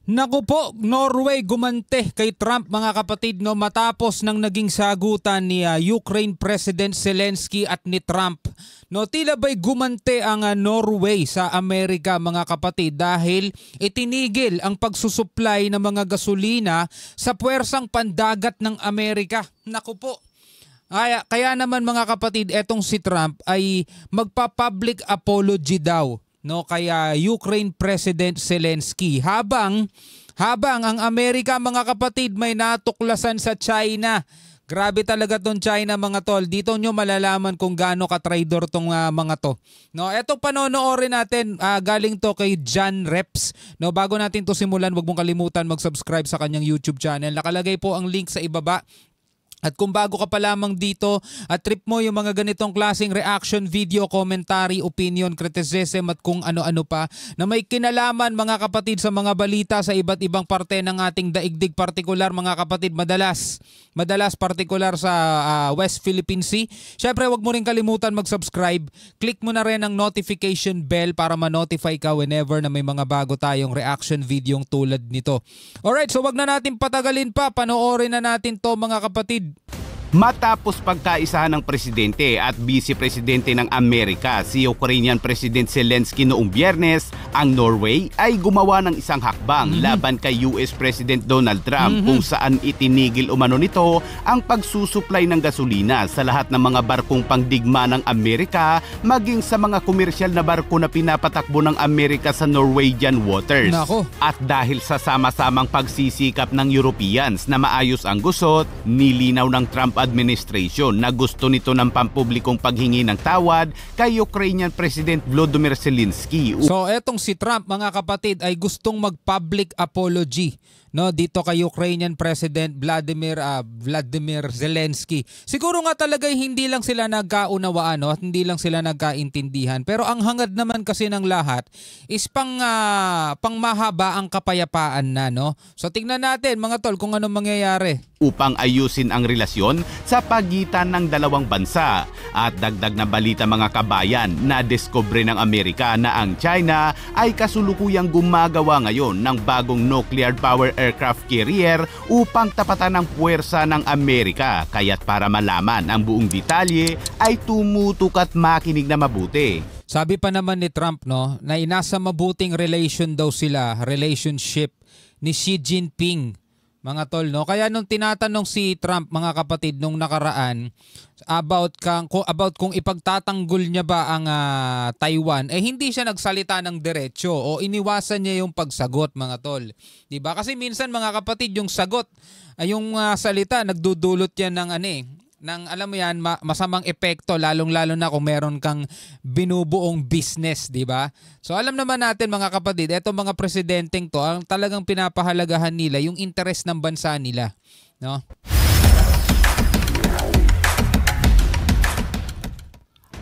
Naku po, Norway gumante kay Trump mga kapatid no matapos ng naging sagutan ni Ukraine President Zelensky at ni Trump. No, tila ba'y gumante ang Norway sa Amerika mga kapatid dahil itinigil ang pagsusupply ng mga gasolina sa puwersang pandagat ng Amerika. Naku po. Kaya naman mga kapatid, etong si Trump ay magpa-public apology daw no kaya Ukraine President Zelensky habang ang Amerika mga kapatid may natuklasan sa China. Grabe talaga tong China mga tol. Dito nyo malalaman kung gaano ka-traidor tong mga to. No, eto panonoorin natin galing to kay John Reps. No, bago natin to simulan, wag mong kalimutan mag-subscribe sa kanyang YouTube channel. Nakalagay po ang link sa ibaba. At kung bago ka pa lamang dito at trip mo yung mga ganitong klaseng reaction video, commentary, opinion, criticism at kung ano-ano pa na may kinalaman mga kapatid sa mga balita sa iba't ibang parte ng ating daigdig, partikular mga kapatid madalas partikular sa West Philippine Sea. Syempre wag mo rin kalimutan mag-subscribe. Click mo na rin ang notification bell para ma-notify ka whenever na may mga bago tayong reaction video tulad nito. Alright, so wag na natin patagalin pa. Panoorin na natin to mga kapatid. Matapos pagkaisahan ng presidente at vice-presidente ng Amerika si Ukrainian President Zelensky noong Biyernes, ang Norway ay gumawa ng isang hakbang laban kay US President Donald Trump kung saan itinigil umano nito ang pagsusuplay ng gasolina sa lahat ng mga barkong pangdigma ng Amerika maging sa mga komersyal na barko na pinapatakbo ng Amerika sa Norwegian waters. Nako. At dahil sa sama-samang pagsisikap ng Europeans na maayos ang gusot, nilinaw ng Trump administration na gusto nito ng pampublikong paghingi ng tawad kay Ukrainian President Volodymyr Zelensky. So etong si Trump mga kapatid ay gustong mag-public apology no dito kay Ukrainian President Vladimir Zelensky. Siguro nga talaga hindi lang sila nagkaunawaan no, at hindi lang sila nagkaintindihan. Pero ang hangad naman kasi ng lahat is pangmahaba ang kapayapaan na no. So tingnan natin mga tol kung anong mangyayari upang ayusin ang relasyon sa pagitan ng dalawang bansa. At dagdag na balita mga kabayan, na diskubre ng Amerika na ang China ay kasulukuyang gumagawa ngayon ng bagong nuclear power aircraft carrier upang tapatan ang puwersa ng Amerika. Kaya't para malaman ang buong detalye ay tumutok at makinig na mabuti. Sabi pa naman ni Trump no, na inasa mabuting relationship ni Xi Jinping. Mga tol no, kaya nung tinatanong si Trump mga kapatid nung nakaraan about kung ipagtatanggol niya ba ang Taiwan, hindi siya nagsalita ng diretso o iniwasan niya yung pagsagot mga tol. 'Di ba? Kasi minsan mga kapatid yung sagot ay yung salita nagdudulot yan ng ng alam mo yan masamang epekto lalong-lalo na kung meron kang binubuong business, di ba? So alam naman natin mga kapatid, etong mga presidenteng to, ang talagang pinapahalagahan nila yung interes ng bansa nila, no?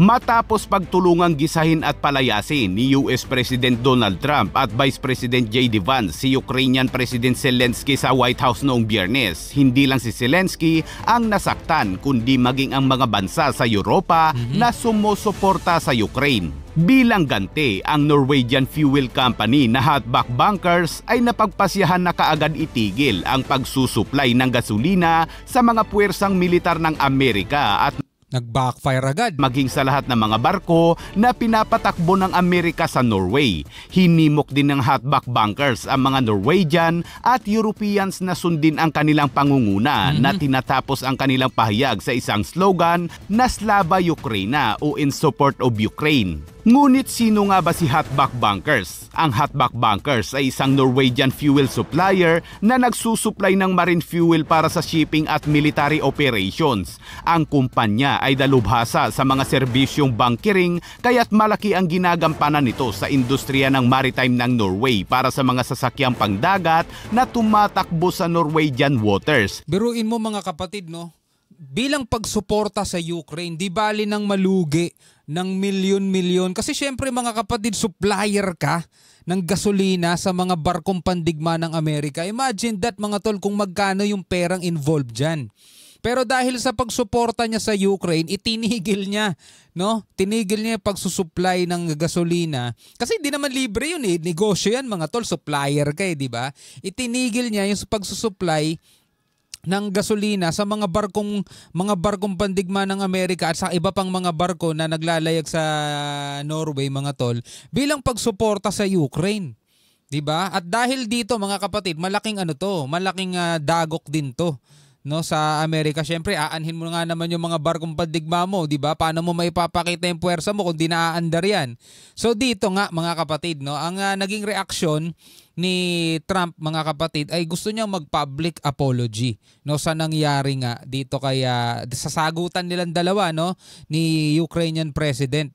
Matapos pagtulungang gisahin at palayasin ni US President Donald Trump at Vice President J.D. Vance si Ukrainian President Zelensky sa White House noong Biyernes, hindi lang si Zelensky ang nasaktan kundi maging ang mga bansa sa Europa na sumusuporta sa Ukraine. Bilang ganti, ang Norwegian fuel company na Hotback Bunkers ay napagpasyahan na kaagad itigil ang pagsusuplay ng gasolina sa mga puwersang militar ng Amerika at nag-backfire agad. Maging sa lahat ng mga barko na pinapatakbo ng Amerika sa Norway. Hinimok din ng Hotback Bunkers ang mga Norwegian at Europeans na sundin ang kanilang pangunguna na tinatapos ang kanilang pahayag sa isang slogan na Slava Ukraina o in support of Ukraine. Ngunit sino nga ba si Hotback Bunkers? Ang Hotback Bunkers ay isang Norwegian fuel supplier na nagsusupply ng marine fuel para sa shipping at military operations. Ang kumpanya ay dalubhasa sa mga serbisyong bunkering kaya't malaki ang ginagampanan nito sa industriya ng maritime ng Norway para sa mga sasakyang pangdagat na tumatakbo sa Norwegian waters. Biruin mo mga kapatid no, bilang pagsuporta sa Ukraine, di bali nang malugi ng milyon-milyon. Kasi syempre mga kapatid, supplier ka ng gasolina sa mga barkong pandigma ng Amerika. Imagine that mga tol kung magkano yung perang involved dyan. Pero dahil sa pagsuporta niya sa Ukraine, itinigil niya, no? Tinigil niya yung pagsusupply ng gasolina. Kasi hindi naman libre yun eh. Negosyo yan mga tol, supplier ka eh, di ba? Itinigil niya yung pagsusupply ng gasolina sa mga barkong pandigma ng Amerika at sa iba pang mga barko na naglalayag sa Norway mga tol bilang pagsuporta sa Ukraine. 'Di ba? At dahil dito mga kapatid, malaking dagok din 'to, no, sa Amerika. Syempre, aanhin mo nga naman yung mga barkong pandigma mo, 'di ba? Paano mo maipapakita yung puwersa mo kung di naaandar 'yan? So dito nga mga kapatid, no, ang naging reaksyon ni Trump mga kapatid ay gusto niyang mag-public apology, no, sa nangyari nga dito kaya sa sagutan nilang dalawa, no, ni Ukrainian President.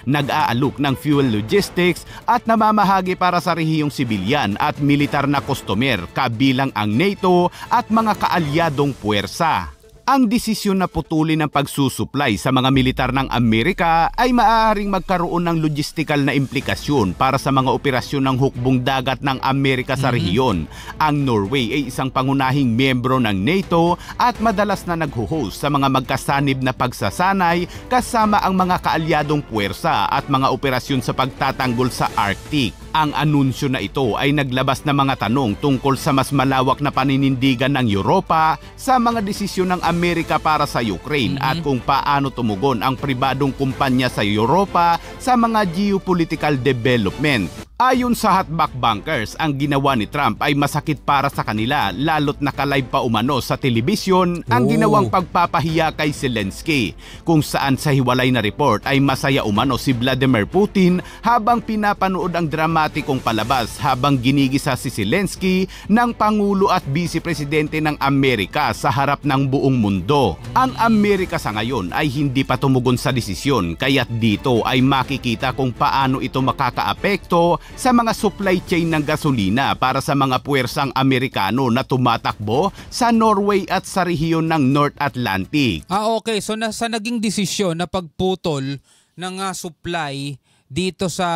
Nag-aalok ng fuel logistics at namamahagi para sa rehiyong sibilyan at militar na customer kabilang ang NATO at mga kaalyadong puwersa. Ang desisyon na putulin ang pagsusupply sa mga militar ng Amerika ay maaaring magkaroon ng logistical na implikasyon para sa mga operasyon ng hukbong dagat ng Amerika sa rehiyon. Ang Norway ay isang pangunahing miyembro ng NATO at madalas na nagho-host sa mga magkasanib na pagsasanay kasama ang mga kaalyadong puwersa at mga operasyon sa pagtatanggol sa Arctic. Ang anunsyo na ito ay naglabas ng mga tanong tungkol sa mas malawak na paninindigan ng Europa sa mga desisyon ng Amerika para sa Ukraine at kung paano tumugon ang pribadong kumpanya sa Europa sa mga geopolitical development. Ayon sa Hotback Bankers, ang ginawa ni Trump ay masakit para sa kanila lalo't nakalive pa umano sa telebisyon ang ginawang pagpapahiya kay Zelensky, kung saan sa hiwalay na report ay masaya umano si Vladimir Putin habang pinapanood ang dramatikong palabas habang ginigisa si Zelensky ng Pangulo at Vice Presidente ng Amerika sa harap ng buong mundo. Ang Amerika sa ngayon ay hindi pa tumugon sa desisyon, kaya't dito ay makikita kung paano ito makakaapekto sa mga supply chain ng gasolina para sa mga puwersang Amerikano na tumatakbo sa Norway at sa rehiyon ng North Atlantic. Okay. So sa naging desisyon na pagputol ng supply dito sa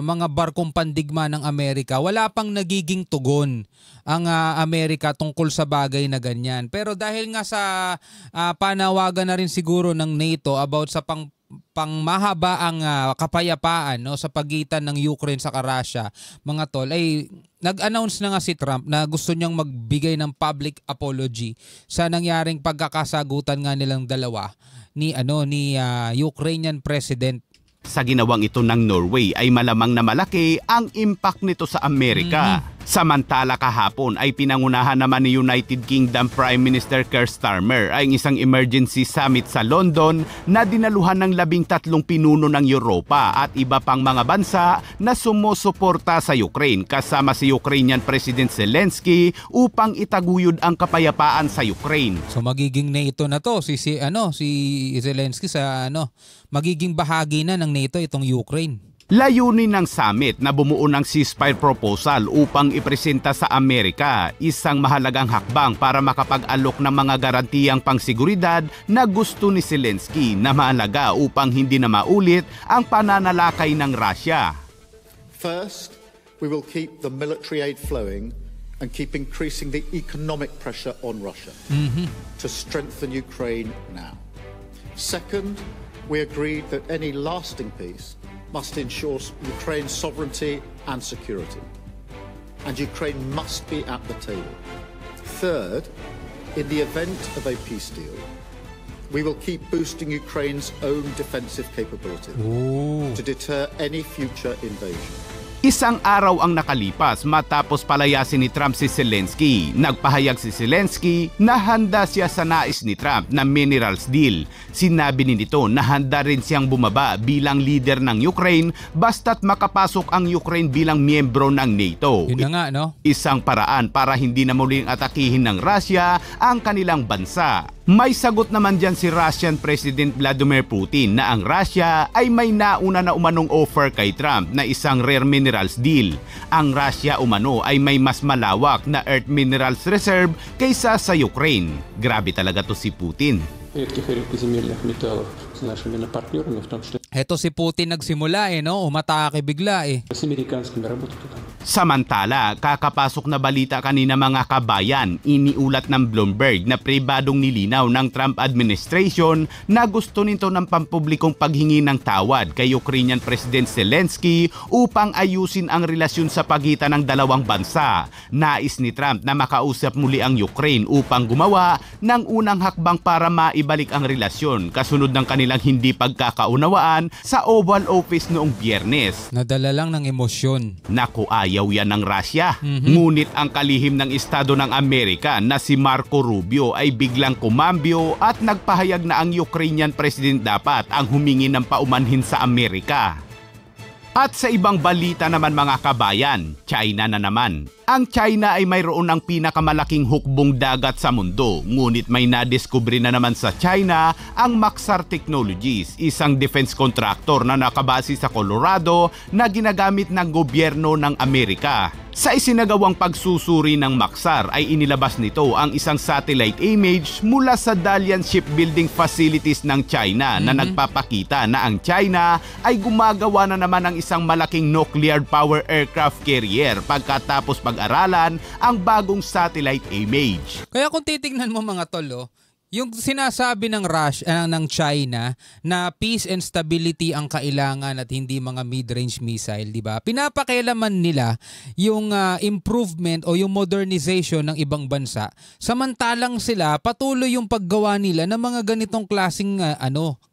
mga barkong pandigma ng Amerika, wala pang nagiging tugon ang Amerika tungkol sa bagay na ganyan. Pero dahil nga sa panawagan na rin siguro ng NATO about sa pangmahabaang kapayapaan, no, sa pagitan ng Ukraine sa Russia, mga tol, ay nag-announce na nga si Trump na gusto niyang magbigay ng public apology sa nangyaring pagkakasagutan nga nilang dalawa ni Ukrainian President. Sa ginawang ito ng Norway ay malamang na malaki ang impact nito sa Amerika. Samantala kahapon ay pinangunahan naman ni United Kingdom Prime Minister Keir Starmer ay isang emergency summit sa London na dinaluhan ng 13 pinuno ng Europa at iba pang mga bansa na sumusuporta sa Ukraine kasama si Ukrainian President Zelensky upang itaguyod ang kapayapaan sa Ukraine. So magiging NATO na to si Zelensky sa magiging bahagi na ng NATO itong Ukraine. Layunin ng summit na bumuo ng ceasefire proposal upang ipresenta sa Amerika isang mahalagang hakbang para makapag-alok ng mga garantiyang pangseguridad na gusto ni Zelensky na mahalaga upang hindi na maulit ang pananalakay ng Russia. First, we will keep the military aid flowing and keep increasing the economic pressure on Russia to strengthen Ukraine now. Second, we agreed that any lasting peace must ensure Ukraine's sovereignty and security, and Ukraine must be at the table. Third, in the event of a peace deal, we will keep boosting Ukraine's own defensive capability to deter any future invasion. Isang araw ang nakalipas matapos palayasin ni Trump si Zelensky. Nagpahayag si Zelensky na handa siya sa nais ni Trump na minerals deal. Sinabi nito na handa rin siyang bumaba bilang leader ng Ukraine basta't makapasok ang Ukraine bilang miyembro ng NATO. Yun na nga, no? Isang paraan para hindi na muling atakihin ng Russia ang kanilang bansa. May sagot naman dyan si Russian President Vladimir Putin na ang Russia ay may nauna na umanong offer kay Trump na isang rare minerals deal. Ang Russia umano ay may mas malawak na earth minerals reserve kaysa sa Ukraine. Grabe talaga to si Putin. Heto si Putin nagsimula umatake bigla . Samantala, kakapasok na balita kanina mga kabayan, iniulat ng Bloomberg na pribadong nilinaw ng Trump administration na gusto nito ng pampublikong paghingi ng tawad kay Ukrainian President Zelensky upang ayusin ang relasyon sa pagitan ng dalawang bansa. Nais ni Trump na makausap muli ang Ukraine upang gumawa ng unang hakbang para maibalik ang relasyon kasunod ng kanilang hindi pagkakaunawaan sa Oval Office noong Biyernes. Nadala lang ng emosyon. Naku, ayaw yan ng Russia. Ngunit ang kalihim ng Estado ng Amerika na si Marco Rubio ay biglang kumambyo at nagpahayag na ang Ukrainian President dapat ang humingi ng paumanhin sa Amerika. At sa ibang balita naman mga kabayan, China na naman. Ang China ay mayroon ng pinakamalaking hukbong dagat sa mundo, ngunit may nadiskubre na naman sa China ang Maxar Technologies, isang defense contractor na nakabase sa Colorado na ginagamit ng gobyerno ng Amerika. Sa isinagawang pagsusuri ng Maxar ay inilabas nito ang isang satellite image mula sa Dalian Shipbuilding Facilities ng China na nagpapakita na ang China ay gumagawa na naman ng isang malaking nuclear power aircraft carrier pagkatapos pag-aralan ang bagong satellite image. Kaya kung titingnan mo mga tol, yung sinasabi ng ng China na peace and stability ang kailangan at hindi mga mid-range missile, di ba? Pinapakailaman nila yung improvement o yung modernization ng ibang bansa. Samantalang sila patuloy yung paggawa nila ng mga ganitong klaseng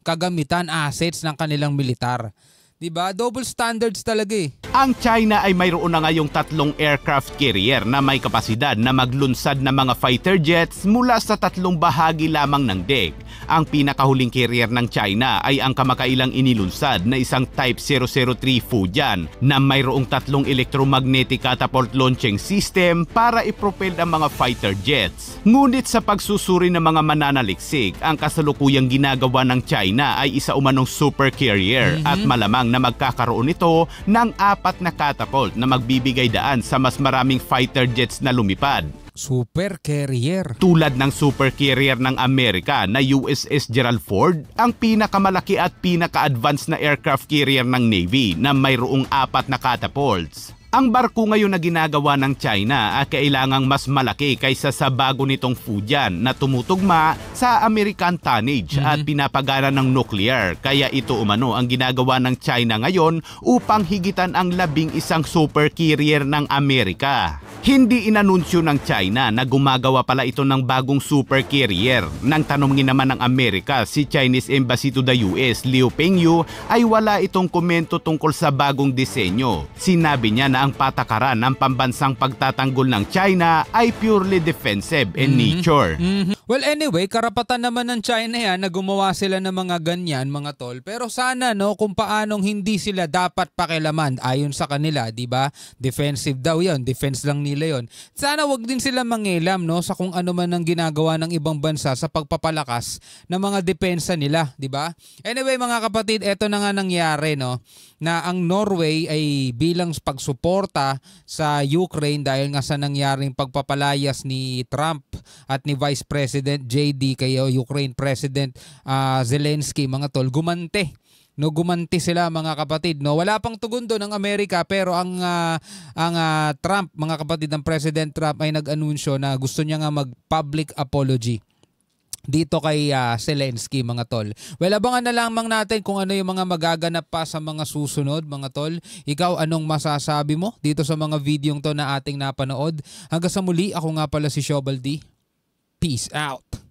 kagamitan, assets ng kanilang militar. Diba? Double standards talaga eh. Ang China ay mayroon na ngayong 3 aircraft carrier na may kapasidad na maglunsad ng mga fighter jets mula sa 3 bahagi lamang ng deck. Ang pinakahuling carrier ng China ay ang kamakailang inilunsad na isang Type 003 Fujian na mayroong 3 electromagnetic catapult launching system para i-propel ang mga fighter jets. Ngunit sa pagsusuri ng mga mananaliksik, ang kasalukuyang ginagawa ng China ay isa umanong super carrier at malamang na magkakaroon ito ng 4 na catapult na magbibigay daan sa mas maraming fighter jets na lumipad. Super carrier. Tulad ng super carrier ng Amerika na USS Gerald Ford, ang pinakamalaki at pinaka-advanced na aircraft carrier ng Navy na mayroong 4 na catapults. Ang barko ngayon na ginagawa ng China ay kailangang mas malaki kaysa sa bago nitong Fujian na tumutugma sa American tonnage at pinapagana ng nuclear. Kaya ito umano ang ginagawa ng China ngayon upang higitan ang 11 super carrier ng Amerika. Hindi inanunsyo ng China na gumagawa pala ito ng bagong super carrier. Nang tanongin naman ng Amerika si Chinese Embassy to the US, Liu Pengyu, ay wala itong komento tungkol sa bagong disenyo. Sinabi niya na ang patakaran ng pambansang pagtatanggol ng China ay purely defensive in nature. Well anyway, karapatan naman ng China yan na gumawa sila ng mga ganyan mga tol. Pero sana kung paanong hindi sila dapat pakilaman ayon sa kanila, di ba? Defensive daw yan, defense lang nila yon. Sana wag din sila mangilam sa kung ano man ang ginagawa ng ibang bansa sa pagpapalakas ng mga depensa nila, di ba? Anyway mga kapatid, eto na nga nangyari na ang Norway ay bilang pagsuporta sa Ukraine dahil nga sa nangyaring pagpapalayas ni Trump at ni Vice President JD kay Ukraine President Zelensky mga tol, gumanti sila mga kapatid. Wala pang tugon doon ng Amerika pero ang Trump mga kapatid, ng President Trump ay nag-anunsyo na gusto niya nga mag-public apology dito kay Zelensky mga tol. Well, abangan na lamang natin kung ano yung mga magaganap pa sa mga susunod mga tol. Ikaw, anong masasabi mo dito sa mga videong to na ating napanood? Hanggang sa muli, ako nga pala si Shobal D. Peace out.